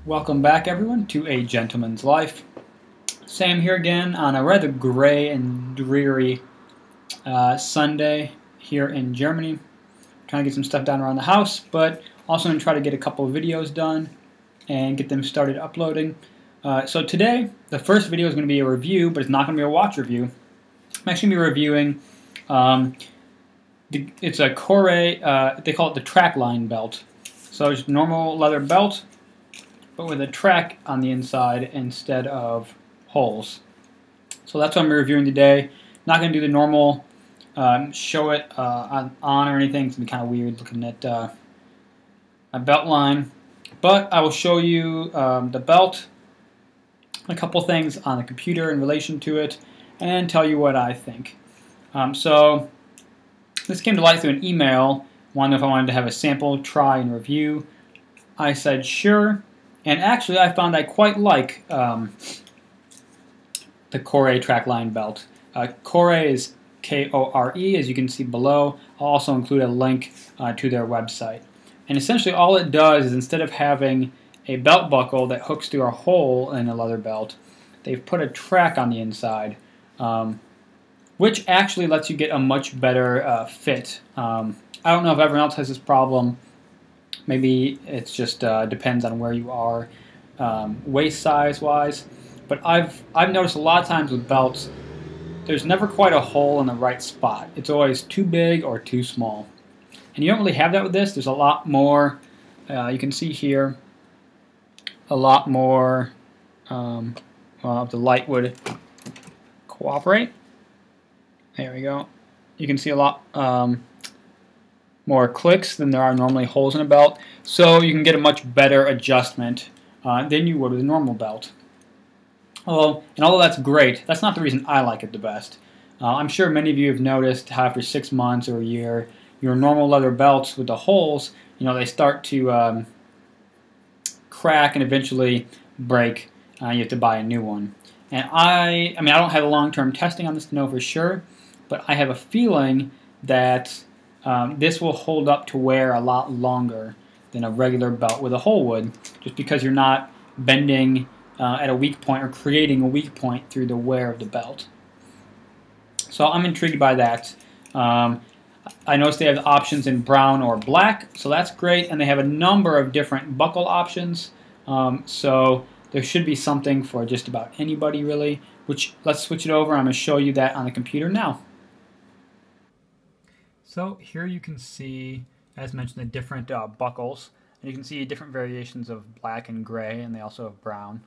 Welcome back, everyone, to A Gentleman's Life. Sam here again on a rather gray and dreary Sunday here in Germany. Trying to get some stuff done around the house, but also going to try to get a couple of videos done and get them started uploading. So today, the first video is going to be a review, but it's not going to be a watch review. I'm actually going to be reviewing, it's a Corey, they call it the Trackline belt. So it's a normal leather belt, but with a track on the inside instead of holes. So that's what I'm reviewing today. Not going to do the normal show it on or anything. It's going to be kind of weird looking at a belt line. But I will show you the belt, a couple things on the computer in relation to it, and tell you what I think. So this came to light through an email. Wanted if I wanted to have a sample, try, and review. I said sure. And actually, I found I quite like the Corey Trackline belt. Corey is K-O-R-E, as you can see below. I'll also include a link to their website. And essentially all it does is instead of having a belt buckle that hooks through a hole in a leather belt, they've put a track on the inside, which actually lets you get a much better fit. I don't know if everyone else has this problem. Maybe it's just depends on where you are, waist size wise. But I've noticed a lot of times with belts, there's never quite a hole in the right spot. It's always too big or too small. And you don't really have that with this. There's a lot more, you can see here, a lot more, well, if the light would cooperate. There we go. You can see a lot more clicks than there are normally holes in a belt, so you can get a much better adjustment than you would with a normal belt. And although that's great, that's not the reason I like it the best. I'm sure many of you have noticed how after 6 months or a year, your normal leather belts with the holes, they start to crack and eventually break. You have to buy a new one. And I don't have a long-term testing on this to know for sure, but I have a feeling that this will hold up to wear a lot longer than a regular belt with a hole would, just because you're not bending at a weak point or creating a weak point through the wear of the belt. So I'm intrigued by that. I noticed they have options in brown or black, so that's great, and they have a number of different buckle options, so there should be something for just about anybody really, which let's switch it over. I'm going to show you that on the computer now. So here you can see, as mentioned, the different buckles. And you can see different variations of black and gray, and they also have brown.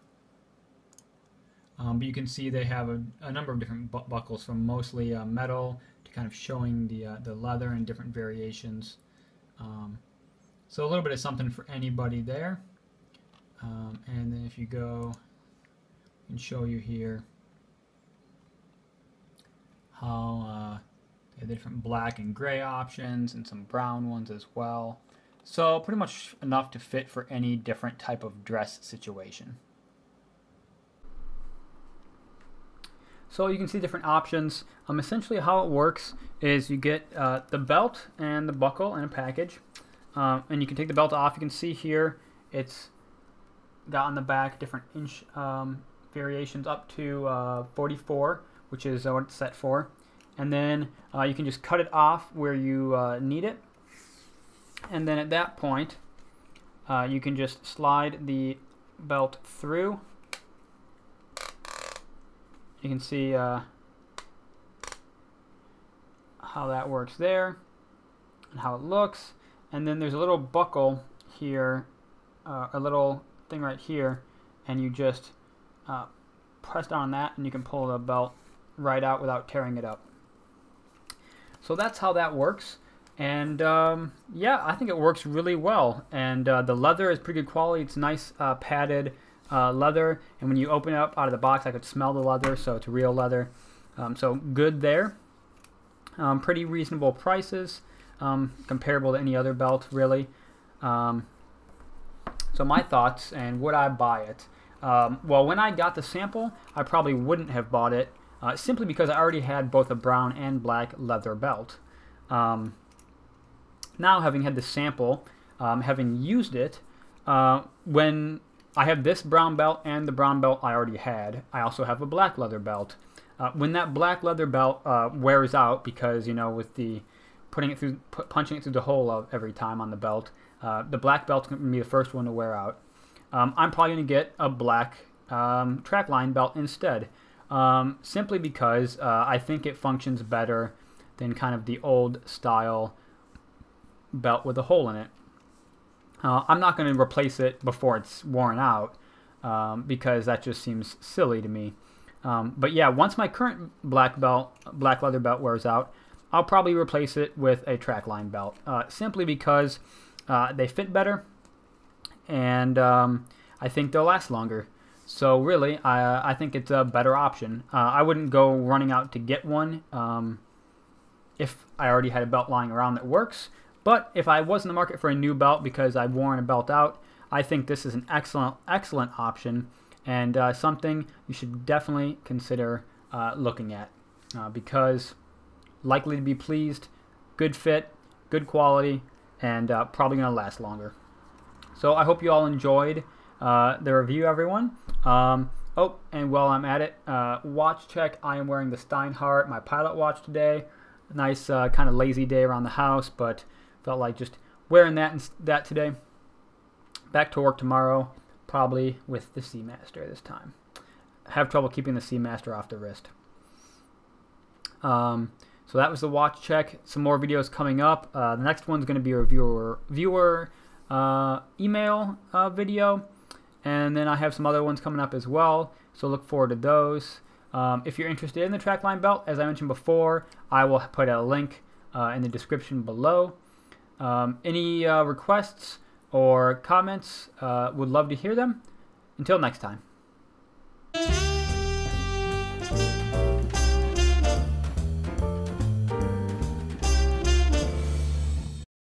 But you can see they have a number of different buckles, from mostly metal to kind of showing the leather and different variations. So a little bit of something for anybody there. And then if you go and show you here how they have different black and gray options and some brown ones as well. So pretty much enough to fit for any different type of dress situation. So you can see different options. Essentially how it works is you get the belt and the buckle in a package. And you can take the belt off. You can see here it's got on the back different inch variations up to 44, which is what it's set for. And then you can just cut it off where you need it. And then at that point, you can just slide the belt through. You can see how that works there and how it looks. And then there's a little buckle here, a little thing right here, and you just press down on that and you can pull the belt right out without tearing it up. So that's how that works, and yeah, I think it works really well. And the leather is pretty good quality. It's nice padded leather, and when you open it up out of the box, I could smell the leather, so it's real leather. So good there. Pretty reasonable prices, comparable to any other belt, really. So my thoughts, and would I buy it? Well, when I got the sample, I probably wouldn't have bought it. Simply because I already had both a brown and black leather belt. Now, having had the sample, having used it, when I have this brown belt and the brown belt I already had. I also have a black leather belt. When that black leather belt wears out, because with the punching it through the hole of every time on the belt, the black belt's going to be the first one to wear out. I'm probably going to get a black Trackline belt instead, simply because I think it functions better than kind of the old style belt with a hole in it. I'm not going to replace it before it's worn out, because that just seems silly to me. But yeah, once my current black leather belt wears out, I'll probably replace it with a Trackline belt, simply because they fit better, and I think they'll last longer. So really, I think it's a better option. I wouldn't go running out to get one if I already had a belt lying around that works. But if I was in the market for a new belt because I've worn a belt out, I think this is an excellent option, and something you should definitely consider looking at, because likely to be pleased, good fit, good quality, and probably going to last longer. So I hope you all enjoyed the review, everyone. Oh, and while I'm at it, watch check. I am wearing the Steinhardt, my pilot watch today. Nice kind of lazy day around the house, but felt like just wearing that today. Back to work tomorrow, probably with the Seamaster this time. Have trouble keeping the Seamaster off the wrist. So that was the watch check. Some more videos coming up. The next one's going to be a viewer email video, and then I have some other ones coming up as well. So look forward to those. If you're interested in the Trackline belt, as I mentioned before, I will put a link in the description below. Any requests or comments, would love to hear them. Until next time.